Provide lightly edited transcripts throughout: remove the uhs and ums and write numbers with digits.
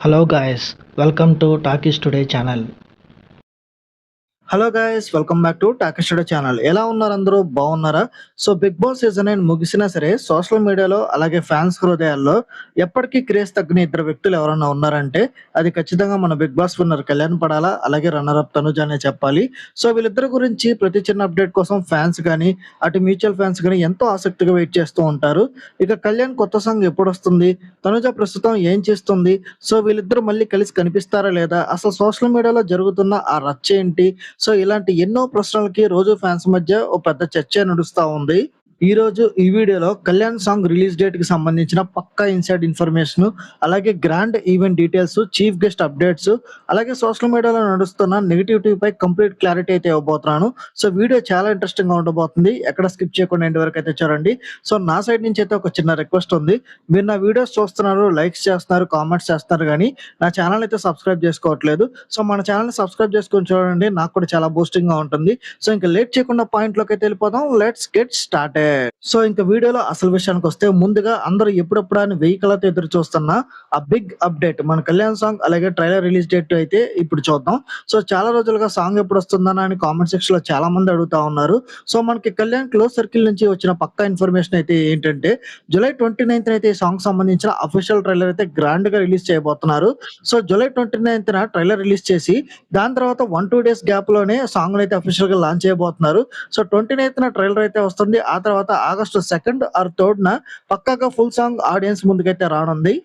Hello guys, welcome to Talkies Today channel. Hello guys welcome back to Talkie Studio channel. ఎలా ఉన్నారు అందరూ? బాగున్నారా? So Bigg Boss season 9 ముగిసినా సరే సోషల్ మీడియాలో అలాగే ఫ్యాన్స్ హృదయాల్లో ఎప్పటికీ క్రేజ్ తగ్గని ఇద్దరు వ్యక్తులు ఎవరన్నా ఉన్నారంటే అది ఖచ్చితంగా మన బిగ్ బాస్ విన్నర్ కళ్యాణ్ పడాలా, అలాగే రన్నర్ అప్ తనుజ అనే చెప్పాలి. సో వీళ్ళిద్దరి గురించి ప్రతి చిన్న అప్డేట్ కోసం ఫ్యాన్స్ కానీ అటు మ్యూచువల్ ఫ్యాన్స్ కానీ ఎంతో ఆసక్తిగా వెయిట్ చేస్తూ ఉంటారు. ఇక కళ్యాణ్ కొత్త సాంగ్ ఎప్పుడు వస్తుంది, తనుజ ప్రస్తుతం ఏం చేస్తుంది, సో వీళ్ళిద్దరూ మళ్ళీ కలిసి కనిపిస్తారా లేదా, అసలు సోషల్ మీడియాలో జరుగుతున్న ఆ రచ్చ ఏంటి, సో ఇలాంటి ఎన్నో ప్రశ్నలకి రోజు ఫ్యాన్స్ మధ్య ఓ పెద్ద చర్చ నడుస్తా ఉంది. ఈ రోజు ఈ వీడియోలో కళ్యాణ్ సాంగ్ రిలీజ్ డేట్ కి సంబంధించిన పక్కా ఇన్సైడ్ ఇన్ఫర్మేషన్, అలాగే grand event details, chief guest updates, అలాగే సోషల్ మీడియాలో నడుస్తున్న నెగిటివిటీ పై కంప్లీట్ క్లారిటీ అయితే ఇవ్వబోతున్నాను. సో వీడియో చాలా ఇంట్రెస్టింగ్ గా ఉండబోతుంది. ఎక్కడ స్కిప్ చేయకుండా ఎండ్ వరకు అయితే చూడండి. సో నా సైడ్ నుంచి అయితే ఒక చిన్న రిక్వెస్ట్ ఉంది. మీరు నా వీడియోస్ చూస్తున్నారు, లైక్స్ చేస్తున్నారు, కామెంట్స్ చేస్తున్నారు, కానీ నా ఛానల్ అయితే సబ్స్క్రైబ్ చేసుకోవట్లేదు. సో మన ఛానల్ ని సబ్స్క్రైబ్ చేసుకొని చూడండి, నాకు కూడా చాలా బూస్టింగ్ గా ఉంటుంది. సో ఇంకా లేట్ చేయకుండా పాయింట్ లోకి అయితే వెళ్ళిపోదాం. Let's get started. సో ఇంకా వీడియోలో అసలు విషయానికి వస్తే, ముందుగా అందరూ ఎప్పుడెప్పుడు అని వెయ్యి కళ్ళతో ఎదురు చూస్తున్న ఆ బిగ్ అప్డేట్ మన కళ్యాణ్ సాంగ్ అలాగే ట్రైలర్ రిలీజ్ డేట్ అయితే ఇప్పుడు చూద్దాం. సో చాలా రోజులుగా సాంగ్ ఎప్పుడు వస్తుందని అని కామెంట్ సెక్షన్ లో చాలా మంది అడుగుతా ఉన్నారు. సో మనకి కళ్యాణ్ క్లోజ్ సర్కిల్ నుంచి వచ్చిన పక్కా ఇన్ఫర్మేషన్ అయితే ఏంటంటే, జూలై 29th అయితే ఈ సాంగ్ సంబంధించిన అఫీషియల్ ట్రైలర్ అయితే గ్రాండ్ గా రిలీజ్ చేయబోతున్నారు. So July 29th trailer release చేసి దాని తర్వాత 1-2 days గ్యాప్ లోనే సాంగ్ అయితే అఫీషియల్ గా లాంచ్ చేయబోతున్నారు. సో 29th ట్రైలర్ అయితే వస్తుంది. ఆ తర్వాత ఆగస్టు 2nd ఆర్ 3rd పక్కాగా ఫుల్ సాంగ్ ఆడియన్స్ ముందుకైతే రానుంది.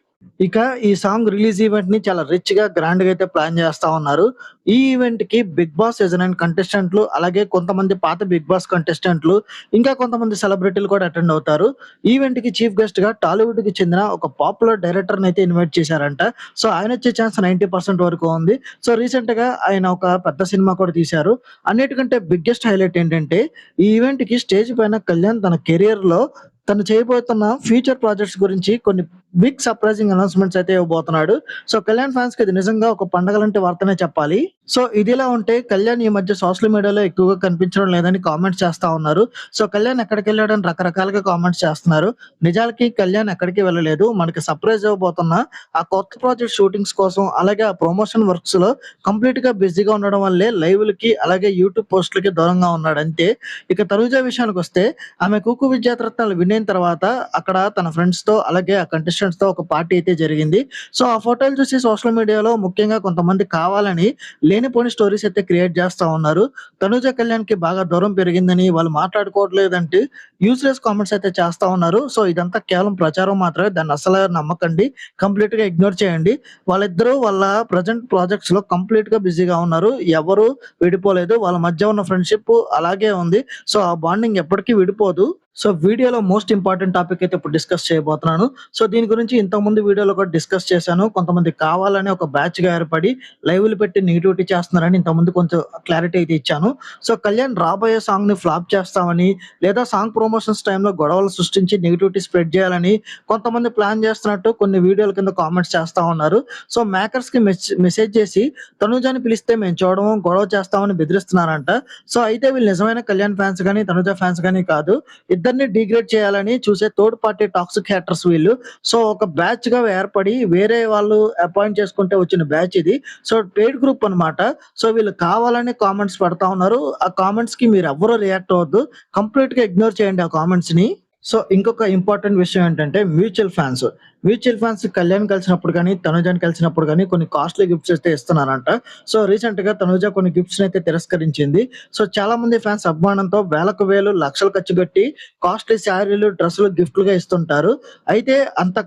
ఇక ఈ సాంగ్ రిలీజ్ ఈవెంట్ ని చాలా రిచ్ గా గ్రాండ్ గా అయితే ప్లాన్ చేస్తా ఉన్నారు. ఈ ఈవెంట్ కి బిగ్ బాస్ సీజన్ 9 కంటెస్టెంట్లు, అలాగే కొంతమంది పాత బిగ్ బాస్ కంటెస్టెంట్లు, ఇంకా కొంతమంది సెలబ్రిటీలు కూడా అటెండ్ అవుతారు. ఈవెంట్ కి చీఫ్ గెస్ట్ గా టాలీవుడ్ కి చెందిన ఒక పాపులర్ డైరెక్టర్ అయితే ఇన్వైట్ చేశారంట. సో ఆయన వచ్చే ఛాన్స్ 90% వరకు ఉంది. సో రీసెంట్ గా ఆయన ఒక పెద్ద సినిమా కూడా తీశారు. అన్నిటికంటే బిగ్గెస్ట్ హైలైట్ ఏంటంటే, ఈ ఈవెంట్ కి స్టేజ్ పైన కళ్యాణ్ తన కెరియర్ లో తను చేయబోతున్న ఫ్యూచర్ ప్రాజెక్ట్స్ గురించి కొన్ని బిగ్ సర్ప్రైజింగ్ అనౌన్స్మెంట్స్ అయితే ఇవ్వబోతున్నాడు. సో కళ్యాణ్ ఫ్యాన్స్ కి ఇది నిజంగా ఒక పండగ లాంటి వార్తనే చెప్పాలి. సో ఇదిలా ఉంటే కళ్యాణ్ ఈ మధ్య సోషల్ మీడియాలో ఎక్కువగా కనిపించడం లేదని కామెంట్స్ చేస్తా ఉన్నారు. సో కళ్యాణ్ ఎక్కడికి వెళ్ళాడని రకరకాలుగా కామెంట్స్ చేస్తున్నారు. నిజాలకి కళ్యాణ్ ఎక్కడికి వెళ్ళలేదు. మనకి సర్ప్రైజ్ ఇవ్వబోతున్న ఆ కొత్త ప్రాజెక్ట్ షూటింగ్స్ కోసం, అలాగే ఆ ప్రమోషన్ వర్క్స్ లో కంప్లీట్ గా బిజీగా ఉండడం వల్లే లైవ్లకి అలాగే యూట్యూబ్ పోస్టులకి దూరంగా ఉన్నాడు అంతే. ఇక తనుజ విషయానికి వస్తే, ఆమె కుకు విద్యారత్నాలు విన్ అయిన తర్వాత అక్కడ తన ఫ్రెండ్స్ తో అలాగే ఆ కంటెస్టెంట్స్ తో ఒక పార్టీ అయితే జరిగింది. సో ఆ ఫోటోలు చూసి సోషల్ మీడియాలో ముఖ్యంగా కొంతమంది కావాలని లేనిపోని స్టోరీస్ అయితే క్రియేట్ చేస్తా ఉన్నారు. తనుజ కళ్యాణ్ కి బాగా దూరం పెరిగిందని, వాళ్ళు మాట్లాడుకోవట్లేదంటే యూస్లెస్ కామెంట్స్ అయితే చేస్తా ఉన్నారు. సో ఇదంతా కేవలం ప్రచారం మాత్రమే, దాన్ని అసలు నమ్మకండి, కంప్లీట్ గా ఇగ్నోర్ చేయండి. వాళ్ళిద్దరూ వాళ్ళ ప్రజెంట్ ప్రాజెక్ట్స్ లో కంప్లీట్ గా బిజీగా ఉన్నారు. ఎవరు విడిపోలేదు. వాళ్ళ మధ్య ఉన్న ఫ్రెండ్షిప్ అలాగే ఉంది. సో ఆ బాండింగ్ ఎప్పటికీ విడిపోదు. సో వీడియోలో మోస్ట్ ఇంపార్టెంట్ టాపిక్ అయితే ఇప్పుడు డిస్కస్ చేయబోతున్నాను. సో దీని గురించి ఇంతకుముందు వీడియోలో కూడా డిస్కస్ చేశాను. కొంతమంది కావాలని ఒక బ్యాచ్ గా ఏర్పడి లైవ్లు పెట్టి నెగిటివిటీ చేస్తున్నారని ఇంతకుముందు కొంచెం క్లారిటీ అయితే ఇచ్చాను. సో కళ్యాణ్ రాబోయే సాంగ్ ని ఫ్లాప్ చేస్తామని, లేదా సాంగ్ ప్రమోషన్స్ టైంలో గొడవలు సృష్టించి నెగిటివిటీ స్ప్రెడ్ చేయాలని కొంతమంది ప్లాన్ చేస్తున్నట్టు కొన్ని వీడియోల కింద కామెంట్స్ చేస్తా ఉన్నారు. సో మేకర్స్ కి మెసేజ్ చేసి తనుజాని పిలిస్తే మేము చూడము, గొడవ చేస్తామని బెదిరిస్తున్నారంట. సో అయితే వీళ్ళు నిజమైన కళ్యాణ్ ఫ్యాన్స్ కానీ తనుజ ఫ్యాన్స్ కానీ కాదు, ఇద్దరిని డిగ్రేడ్ చేయాలని చూసే థర్డ్ పార్టీ టాక్సిక్ హ్యాటర్స్ వీళ్ళు. సో ఒక బ్యాచ్ గా ఏర్పడి వేరే వాళ్ళు అపాయింట్ చేసుకుంటే వచ్చిన బ్యాచ్ ఇది. సో పెయిడ్ గ్రూప్ అన్నమాట. సో వీళ్ళు కావాలని కామెంట్స్ పెడతా ఉన్నారు. ఆ కామెంట్స్ కి మీరు ఎవ్వరూ రియాక్ట్ అవ్వద్దు, కంప్లీట్ గా ఇగ్నోర్ చేయండి ఆ కామెంట్స్ ని. సో ఇంకొక ఇంపార్టెంట్ విషయం ఏంటంటే, మ్యూచువల్ ఫ్యాన్స్ కళ్యాణ్ కలిసినప్పుడు కానీ తనుజాని కలిసినప్పుడు కానీ కొన్ని కాస్ట్లీ గిఫ్ట్స్ అయితే ఇస్తున్నారంట. సో రీసెంట్ గా తనుజ కొన్ని గిఫ్ట్స్ అయితే తిరస్కరించింది. సో చాలా మంది ఫ్యాన్స్ అభిమానంతో వేలకు వేలు లక్షలు ఖర్చు పెట్టి కాస్ట్లీ శారీలు, డ్రెస్సులు గిఫ్ట్లుగా ఇస్తుంటారు. అయితే అంత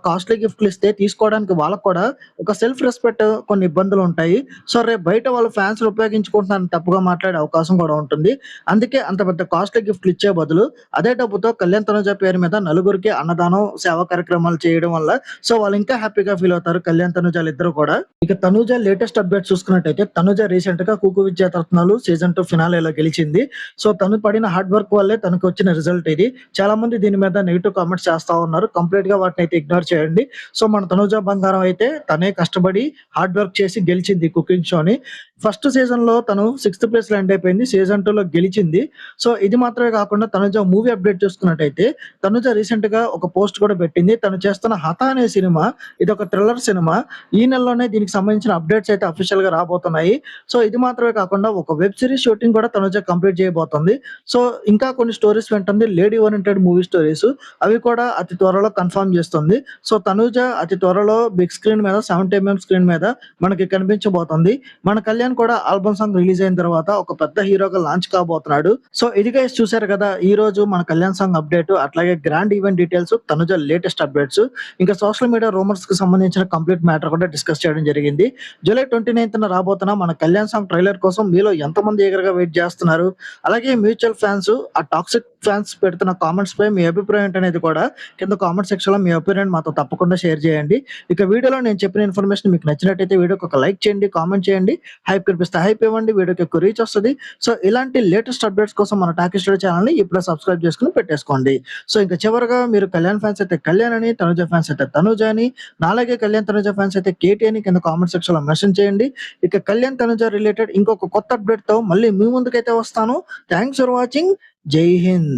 కాస్ట్లీ గిఫ్ట్లు ఇస్తే తీసుకోవడానికి వాళ్ళకు కూడా ఒక సెల్ఫ్ రెస్పెక్ట్, కొన్ని ఇబ్బందులు ఉంటాయి. సో రేపు బయట వాళ్ళ ఫ్యాన్స్ ఉపయోగించుకుంటున్నారని తప్పుగా మాట్లాడే అవకాశం కూడా ఉంటుంది. అందుకే అంత పెద్ద కాస్ట్లీ గిఫ్ట్లు ఇచ్చే బదులు అదే డబ్బుతో కళ్యాణ్ తనుజ పేరు మీద నలుగురికి అన్నదానం, సేవా కార్యక్రమాలు చేయడం వల్ల సో వాళ్ళు ఇంకా హ్యాపీగా ఫీల్ అవుతారు కళ్యాణ్ తనుజాలు ఇద్దరు కూడా. ఇక తనుజ లేటెస్ట్ అప్డేట్ చూసుకున్నట్టయితే, తనుజ రీసెంట్ గా కుకు విద్యారత్నాలు సీజన్ 2 ఫినాలేలో గెలిచింది. సో తను పడిన హార్డ్ వర్క్ వల్లే తనకు వచ్చిన రిజల్ట్ ఇది. చాలా మంది దీని మీద నెగిటివ్ కామెంట్స్ చేస్తా ఉన్నారు. కంప్లీట్ గా వాటిని అయితే ఇగ్నోర్ చేయండి. సో మన తనుజ బంగారం అయితే తనే కష్టపడి హార్డ్ వర్క్ చేసి గెలిచింది కుకింగ్ షోని. ఫస్ట్ సీజన్‌లో తను సిక్స్త్ ప్లేస్‌లో ఎండ్ అయిపోయింది. సీజన్ 2లో గెలిచింది. సో, ఇది మాత్రమే కాకుండా తనుజ మూవీ అప్డేట్ చూసుకున్నట్టయితే తనుజ రీసెంట్‌గా ఒక పోస్ట్ కూడా పెట్టింది. తను చేస్తున్న 'హత' అనే సినిమా ఇదొక థ్రిల్లర్ సినిమా. ఈ నెలలోనే దీనికి సంబంధించిన అప్డేట్స్ అయితే అఫీషియల్‌గా రాబోతున్నాయి. సో, ఇది మాత్రమే కాకుండా ఒక వెబ్ సీరీస్ షూటింగ్ కూడా తనుజ కంప్లీట్ చేయబోతుంది. సో, ఇంకా కొన్ని స్టోరీస్ వింటుంది. 'Lady oriented' movie stories. అవి కూడా అతి త్వరలో కన్ఫర్మ్ చేస్తుంది. సో, తనూజ అతి త్వరలో బిగ్ స్క్రీన్ మీద 70 ఎంఎం స్క్రీన్ మీద మనకి కనిపించబోతుంది. మన కళ్యాణ్ కూడా ఆల్బమ్ సాంగ్ రిలీజ్ అయిన తర్వాత ఒక పెద్ద హీరోగా లాంచ్ కాబోతున్నాడు. సో, ఇది గైస్ చూసారు కదా! ఈ రోజు మన కళ్యాణ్ సాంగ్ అప్డేట్ అట్లాగే grand event details, Tanuja latest updates, ఇంకా సోషల్ మీడియా రూమర్స్‌కి సంబంధించిన కంప్లీట్ మ్యాటర్ కూడా డిస్కస్ చేయడం జరిగింది. జూలై 29న రాబోతున్న మన కళ్యాణ్ సాంగ్ ట్రైలర్ కోసం మీలో ఎంతమంది ఈగర్‌గా వెయిట్ చేస్తున్నారు? అలాగే మ్యూచువల్ ఫ్యాన్స్, ఆ టాక్సిక్ ఫ్యాన్స్ పెడుతున్న కామెంట్స్ పై మీ అభిప్రాయం ఏంటనేది కూడా కింద కామెంట్ సెక్షన్‌లో మీ ఒపీనియన్ మాతో తప్పకుండా షేర్ చేయండి. ఇక వీడియోలో నేను చెప్పిన ఇన్ఫర్మేషన్ మీకు నచ్చినట్టయితే వీడియోకి ఒక లైక్ చేయండి, కామెంట్ చేయండి. హైప్ కనిపిస్తే హైప్ ఇవ్వండి. వీడియోకి ఎక్కువ రీచ్ వస్తది. సో, ఇలాంటి లేటెస్ట్ అప్డేట్స్ కోసం మన టాకీ స్టూడియో ఛానెల్‌ని ఇప్పుడే సబ్స్క్రైబ్ చేసుకొని పెట్టేసుకోండి. సో, ఇంక చివరగా మీరు కళ్యాణ్ ఫ్యాన్స్ అయితే కళ్యాణ్ అని, తనుజ ఫ్యాన్స్ అయితే తనుజ అని, నాలాగే కళ్యాణ్ తనుజ ఫ్యాన్స్ అయితే కేటీ అని కింద కామెంట్ సెక్షన్‌లో మెన్షన్ చేయండి. ఇక కళ్యాణ్ తనుజ రిలేటెడ్ ఇంకొక కొత్త అప్డేట్‌తో మళ్ళీ మీ ముందుకైతే వస్తాను. Thanks for watching. జై హింద్.